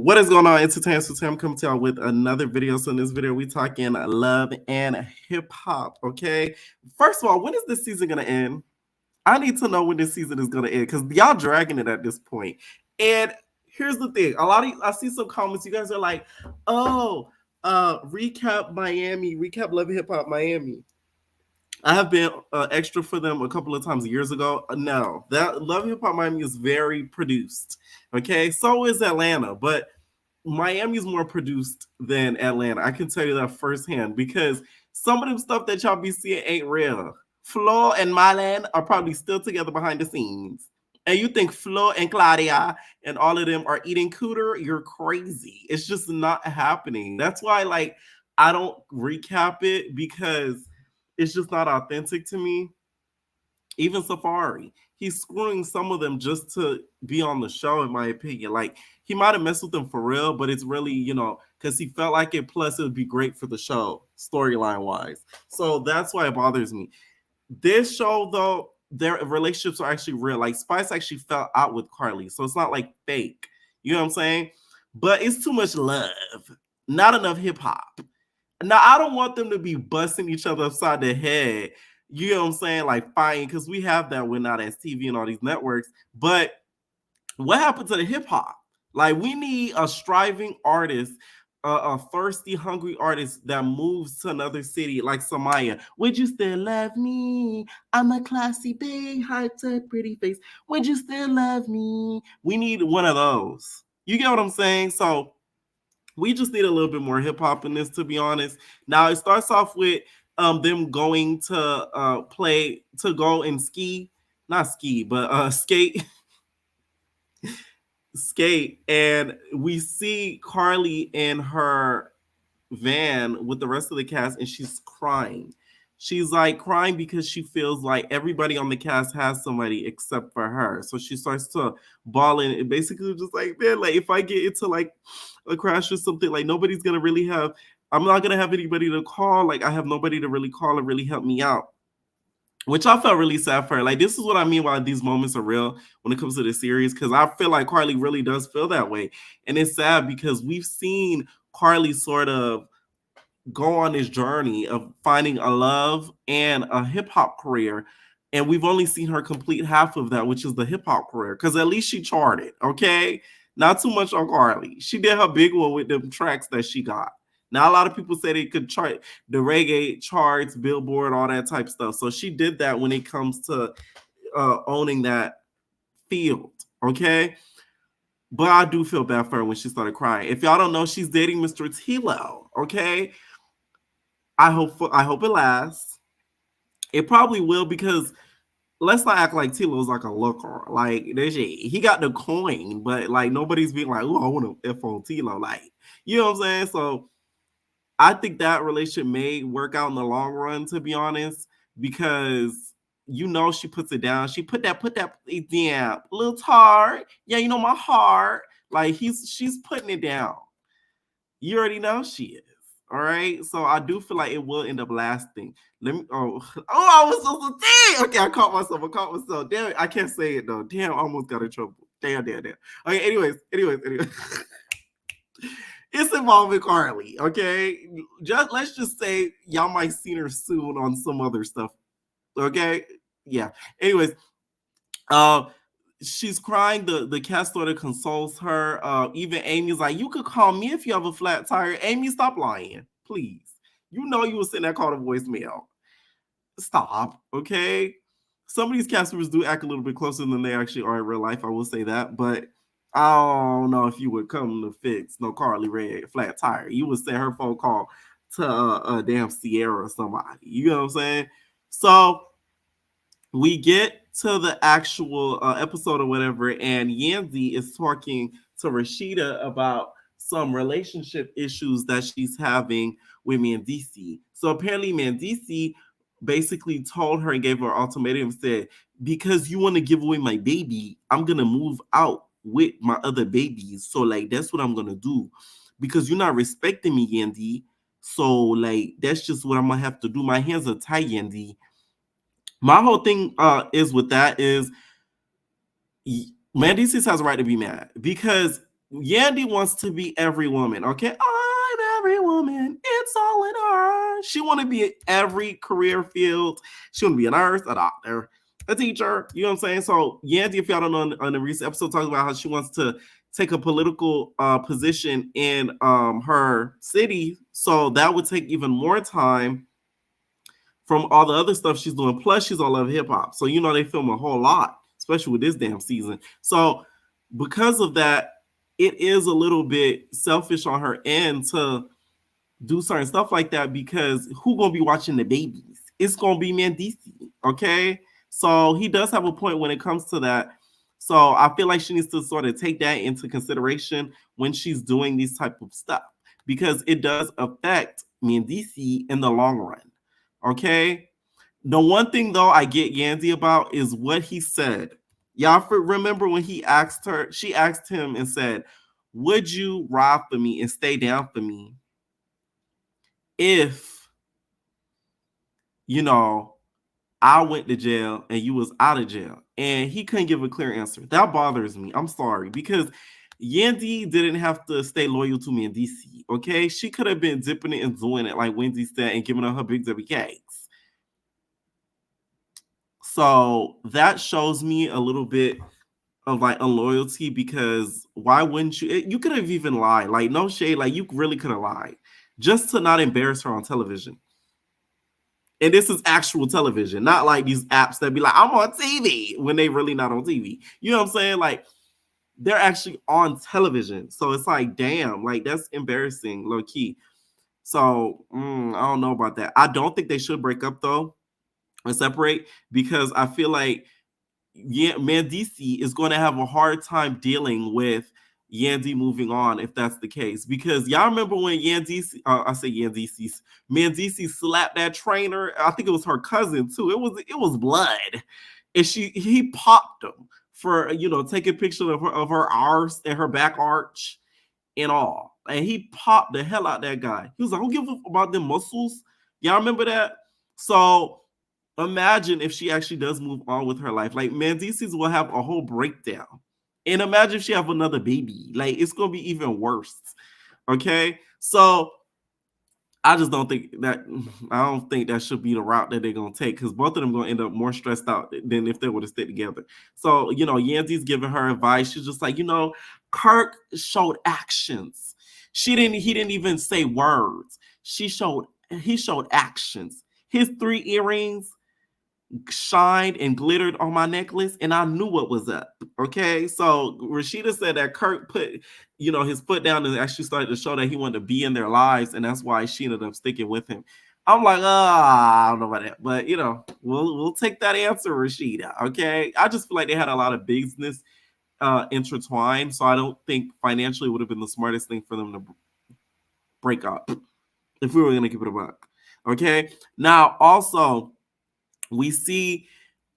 What is going on, entertainers? So I'm coming to y'all with another video. So in this video, we talking love and hip hop. Okay. First of all, when is this season gonna end? I need to know when this season is gonna end because y'all dragging it at this point. And here's the thing: a lot of I see some comments. You guys are like, "Oh, recap Miami, recap Love and Hip Hop Miami." I have been extra for them a couple of times years ago. No, that Love Hip Hop Miami is very produced. Okay, so is Atlanta, but Miami's more produced than Atlanta. I can tell you that firsthand because some of them stuff that y'all be seeing ain't real. Flo and Mylan are probably still together behind the scenes. And you think Flo and Claudia and all of them are eating cooter, you're crazy. It's just not happening. That's why, like, I don't recap it because it's just not authentic to me. Even Safari, he's screwing some of them just to be on the show, in my opinion. Like, he might have messed with them for real, but it's really, because he felt like it. Plus, it would be great for the show, storyline wise. So that's why it bothers me. This show, though, their relationships are actually real. Like, Spice actually fell out with Karlie, so it's not like fake. You know what I'm saying? But it's too much love, not enough hip hop. Now, I don't want them to be busting each other upside the head. You know what I'm saying? Like fighting, because we have that with Not As TV and all these networks. But what happened to the hip hop? Like, we need a striving artist, a thirsty, hungry artist that moves to another city, like Samaya. Would you still love me? I'm a classy babe, high tech, pretty face. Would you still love me? We need one of those. You get what I'm saying? So we just need a little bit more hip hop in this, to be honest. Now it starts off with them going to go and ski, not ski, but skate, skate, and we see Karlie in her van with the rest of the cast, and she's crying. She's like crying because she feels like everybody on the cast has somebody except for her. So she starts to bawl in and basically just like, man, like if I get into like a crash or something, like nobody's gonna really have, I'm not gonna have anybody to call. Like I have nobody to really call and really help me out. Which I felt really sad for her. Like, this is what I mean why these moments are real when it comes to the series, because I feel like Karlie really does feel that way. And it's sad because we've seen Karlie sort of go on this journey of finding a love and a hip hop career. And we've only seen her complete half of that, which is the hip hop career. Because at least she charted, okay? Not too much on Karlie. She did her big one with them tracks that she got. Now, a lot of people say they could chart the reggae charts, Billboard, all that type stuff. So she did that when it comes to owning that field, okay? But I do feel bad for her when she started crying. If y'all don't know, she's dating Mr. Tilo, okay? I hope it lasts. It probably will, because let's not act like Tilo's like a looker. Like, he got the coin, but like nobody's being like, oh, I want to F on Tilo. Like, you know what I'm saying? So I think that relationship may work out in the long run, to be honest, because she puts it down. She put that down. A little hard. Yeah, my heart. Like she's putting it down. You already know she is. All right. So I do feel like it will end up lasting. Let me I was supposed to think. Okay, I caught myself. Damn it, I can't say it though. Damn, I almost got in trouble. Damn. Okay, anyways. It's involving Karlie, okay? Let's just say y'all might see her soon on some other stuff. Okay? Yeah. Anyways, she's crying. The cast sort of consoles her. Even Amy's like, you could call me if you have a flat tire. Amy, stop lying, please. You know you were sitting there calling a voicemail. Stop, okay? Some of these cast members do act a little bit closer than they actually are in real life. I will say that, but I don't know if you would come to fix no Karlie Red flat tire. You would send her phone call to a damn Sierra or somebody. You know what I'm saying? So we get to the actual episode or whatever, and Yandy is talking to Rashida about some relationship issues that she's having with Mendeecees. So apparently Mendeecees basically told her and gave her an ultimatum and said, because you want to give away my baby, I'm going to move out with my other babies. So like, that's what I'm going to do, because you're not respecting me, Yandy. So like, that's just what I'm going to have to do. My hands are tied, Yandy. My whole thing is with that is Mendeecees has a right to be mad, because Yandy wants to be every woman, okay? I'm every woman. It's all in her. She want to be in every career field. She want to be a nurse, a doctor, a teacher. You know what I'm saying? So Yandy, if y'all don't know, on the recent episode, talks about how she wants to take a political position in her city. So that would take even more time from all the other stuff she's doing. Plus, she's all over hip hop. So, you know, they film a whole lot, especially with this damn season. So, because of that, it is a little bit selfish on her end to do certain stuff like that, because who gonna be watching the babies? It's gonna be Mendeecees, okay? So he does have a point when it comes to that. So I feel like she needs to sort of take that into consideration when she's doing these type of stuff, because it does affect Mendeecees in the long run, okay? The one thing though I get Yandy about is what he said. Y'all remember when he asked her, she asked him and said, would you ride for me and stay down for me if, you know, I went to jail and you was out of jail? And he couldn't give a clear answer. That bothers me. I'm sorry, because Yandy didn't have to stay loyal to Mendeecees, okay? She could have been dipping it and doing it like Wendy said and giving her big W cakes. So that shows me a little bit of like unloyalty, because why wouldn't you? You could have even lied. Like, no shade. Like, you really could have lied just to not embarrass her on television. And this is actual television, not like these apps that be like, I'm on TV when they really not on TV. You know what I'm saying? Like, they're actually on television. So it's like, damn, like that's embarrassing, low key. So I don't know about that. I don't think they should break up though and separate, because I feel like Mendeecees is going to have a hard time dealing with Yandy moving on if that's the case. Because y'all remember when Mendeecees slapped that trainer. I think it was her cousin too. It was blood, and he popped him for, you know, taking pictures of her arse and her back arch and all. And he popped the hell out that guy. He was like, I don't give a fuck about them muscles. Y'all remember that? So imagine if she actually does move on with her life. Like, Mendeecees will have a whole breakdown. And imagine if she have another baby. Like, it's gonna be even worse. Okay? So I just don't think that should be the route that they're gonna take, because both of them gonna end up more stressed out than if they would have stayed together. So, you know, Yandy's giving her advice. She's just like, you know, Kirk showed actions. He didn't even say words. He showed actions. His 3 earrings shined and glittered on my necklace, and I knew what was up. Okay, so Rashida said that Kirk put, you know, his foot down and actually started to show that he wanted to be in their lives, and that's why she ended up sticking with him. I'm like, I don't know about that, but you know, we'll take that answer, Rashida. Okay, I just feel like they had a lot of business intertwined, so I don't think financially would have been the smartest thing for them to break up if we were going to keep it a buck. Okay, now also we see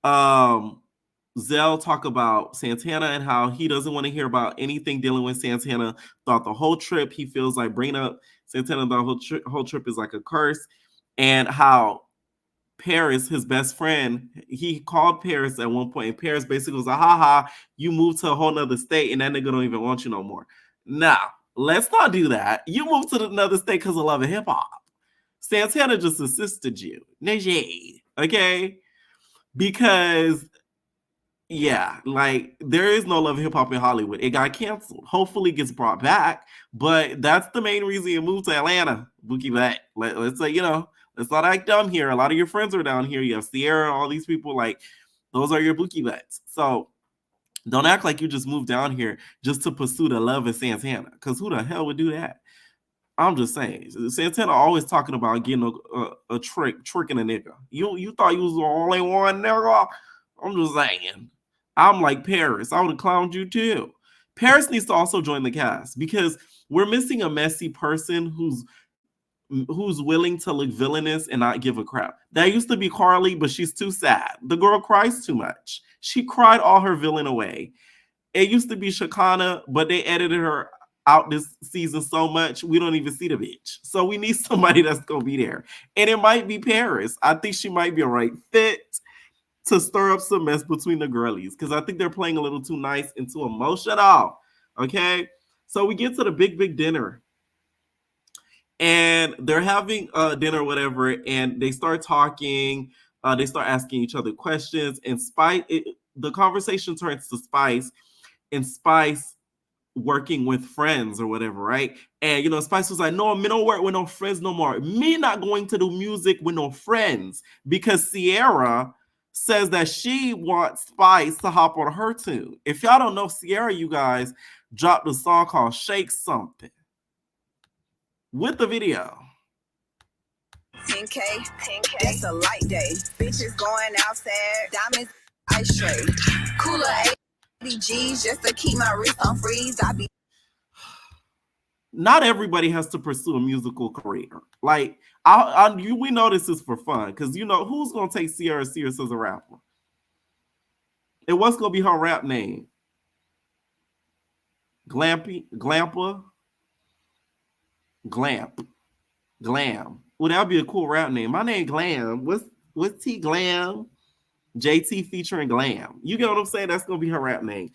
Zell talk about Santana and how he doesn't want to hear about anything dealing with Santana throughout the whole trip. He feels like bringing up Santana the whole trip is like a curse, and how Paris, his best friend, he called Paris at one point, and Paris basically was like, haha, you moved to a whole nother state and that nigga don't even want you no more. Now, let's not do that. You moved to another state because of love and hip hop. Santana just assisted you. Okay? Because yeah, like there is no love hip hop in Hollywood. It got canceled. Hopefully it gets brought back, but that's the main reason you moved to Atlanta. Bookie back. Let's say, you know, let's not act dumb here. A lot of your friends are down here. You have Sierra, all these people, like those are your Bookie bets. So don't act like you just moved down here just to pursue the love of Santana, because who the hell would do that? I'm just saying, Santana always talking about getting a tricking a nigga. You thought you was the only one, nigga? I'm just saying. I'm like Paris. I would have clowned you too. Paris needs to also join the cast, because we're missing a messy person who's willing to look villainous and not give a crap. That used to be Karlie, but she's too sad. The girl cries too much. She cried all her villain away. It used to be Shakana, but they edited her out this season so much we don't even see the bitch. So we need somebody that's gonna be there, and it might be Paris. I think she might be a right fit to stir up some mess between the girlies, because I think they're playing a little too nice and too emotional. Okay, So we get to the big dinner. And they're having dinner or whatever, and they start talking. They start asking each other questions, and the conversation turns to Spice, and Spice working with friends or whatever, right? And Spice was like, "No, me don't work with no friends no more. Me not going to do music with no friends," because Sierra says that she wants Spice to hop on her tune. If y'all don't know Sierra, you guys dropped a song called "Shake Something" with the video. 10K, that's a light day. Bitches going outside, diamonds, ice tray. Cooler 80 G's just to keep my wrist on freeze. I be. Not everybody has to pursue a musical career. Like, we know this is for fun, because who's gonna take Sierra serious as a rapper? And what's gonna be her rap name? Glampa, Glam. Well, that'd be a cool rap name. My name Glam. What's T Glam? JT featuring Glam. You get what I'm saying? That's gonna be her rap name.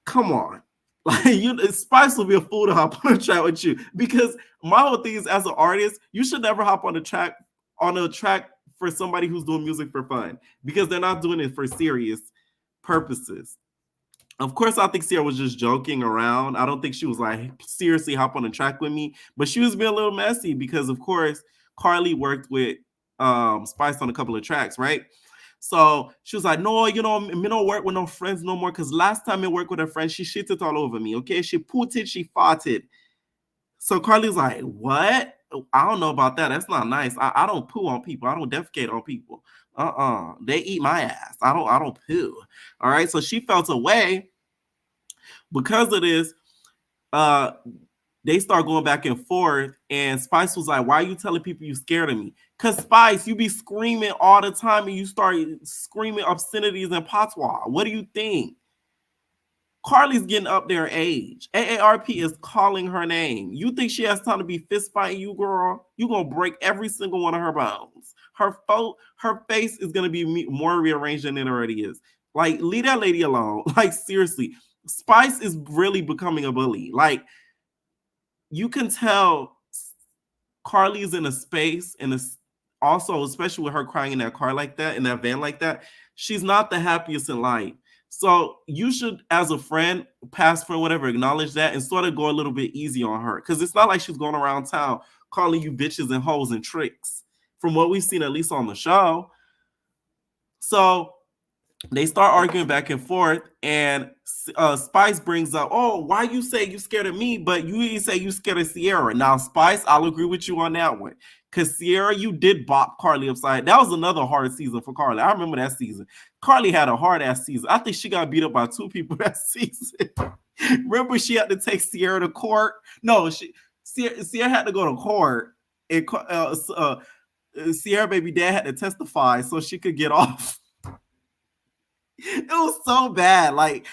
Come on. Like, Spice will be a fool to hop on a track with you, because my whole thing is, as an artist, you should never hop on a track for somebody who's doing music for fun, because they're not doing it for serious purposes. Of course, I think Sierra was just joking around. I don't think she was like, seriously hop on a track with me, but she was being a little messy because, of course, Karlie worked with Spice on a couple of tracks, right? So she was like, "No, me don't work with no friends no more, because last time I worked with a friend, she shitted all over me, okay? She pooted, she farted." So Karlie's like, "What? I don't know about that. That's not nice. I don't poo on people. I don't defecate on people. They eat my ass. I don't poo." All right. So she felt away because of this. They start going back and forth, and Spice was like, "Why are you telling people you scared of me?" Because Spice, you be screaming all the time, and you start screaming obscenities and patois. What do you think? Karlie's getting up there in age. AARP is calling her name. You think she has time to be fist fighting you, girl? You gonna break every single one of her bones. Her face is gonna be more rearranged than it already is. Like, leave that lady alone. Like, seriously, Spice is really becoming a bully. Like, you can tell Karlie is in a space, and also, especially with her crying in that car like that, in that van like that, she's not the happiest in life. So you should, as a friend, past friend, whatever, acknowledge that and sort of go a little bit easy on her, because it's not like she's going around town calling you bitches and hoes and tricks, from what we've seen, at least on the show. So they start arguing back and forth, and Spice brings up, "Oh, why you say you scared of me, but you didn't say you scared of Sierra?" Now, Spice, I'll agree with you on that one, because Sierra, you did bop Karlie upside. That was another hard season for Karlie. I remember that season. Karlie had a hard ass season. I think she got beat up by 2 people that season. Remember, she had to take Sierra to court. No, Sierra had to go to court, and Sierra baby dad had to testify so she could get off. It was so bad. Like,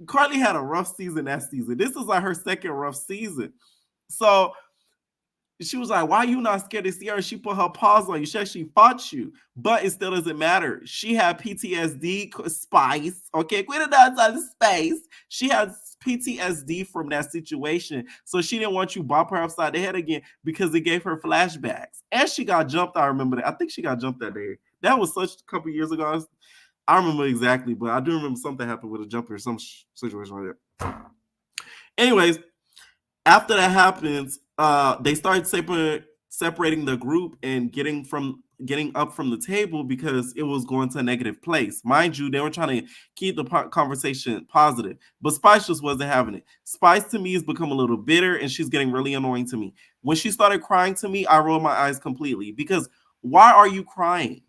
Karlie had a rough season that season. This is like her second rough season. So she was like, "Why are you not scared of Sierra?" She put her paws on you. She said she fought you, but it still doesn't matter. She had PTSD. Spice, okay, quit it outside the space. She has PTSD from that situation, so she didn't want you bump her upside the head again, because it gave her flashbacks. And she got jumped. I remember that. I think she got jumped that day. That was such a couple years ago. I remember exactly, but I do remember something happened with a jumper or some situation like that. Anyways, after that happens, they start separating the group and getting up from the table, because it was going to a negative place. Mind you, they were trying to keep the conversation positive, but Spice just wasn't having it. Spice, to me, has become a little bitter, and she's getting really annoying to me. When she started crying to me, I rolled my eyes completely, because why are you crying?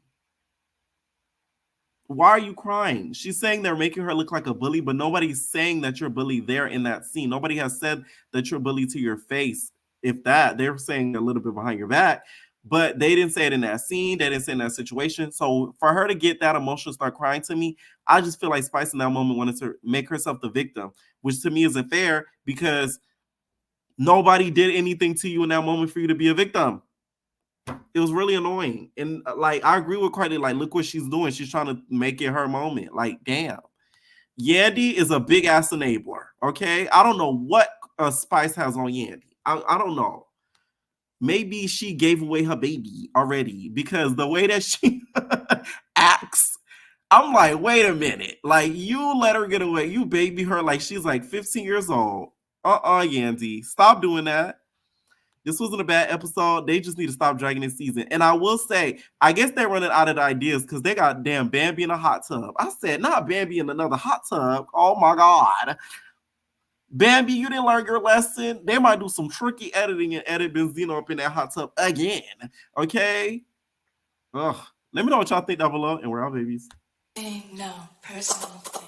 Why are you crying? She's saying they're making her look like a bully, but nobody's saying that you're a bully there in that scene. Nobody has said that you're a bully to your face. If that, they're saying a little bit behind your back, but they didn't say it in that scene. They didn't say it in that situation. So for her to get that emotional, start crying to me, I just feel like Spice in that moment wanted to make herself the victim, which to me isn't fair, because nobody did anything to you in that moment for you to be a victim. It was really annoying. And like, I agree with Karlie. Like, look what she's doing. She's trying to make it her moment. Like, damn. Yandy is a big ass enabler. Okay, I don't know what Spice has on Yandy. I don't know. Maybe she gave away her baby already because the way that she acts, I'm like, wait a minute. Like, you let her get away. You baby her like she's like 15 years old. Yandy. Stop doing that. This wasn't a bad episode. They just need to stop dragging this season. And I will say, I guess they're running out of ideas because they got damn Bambi in a hot tub. I said, not Bambi in another hot tub. Oh my God. Bambi, you didn't learn your lesson. They might do some tricky editing and edit Benzino up in that hot tub again. Okay? Ugh. Let me know what y'all think down below, and we're out, babies. No personal thing.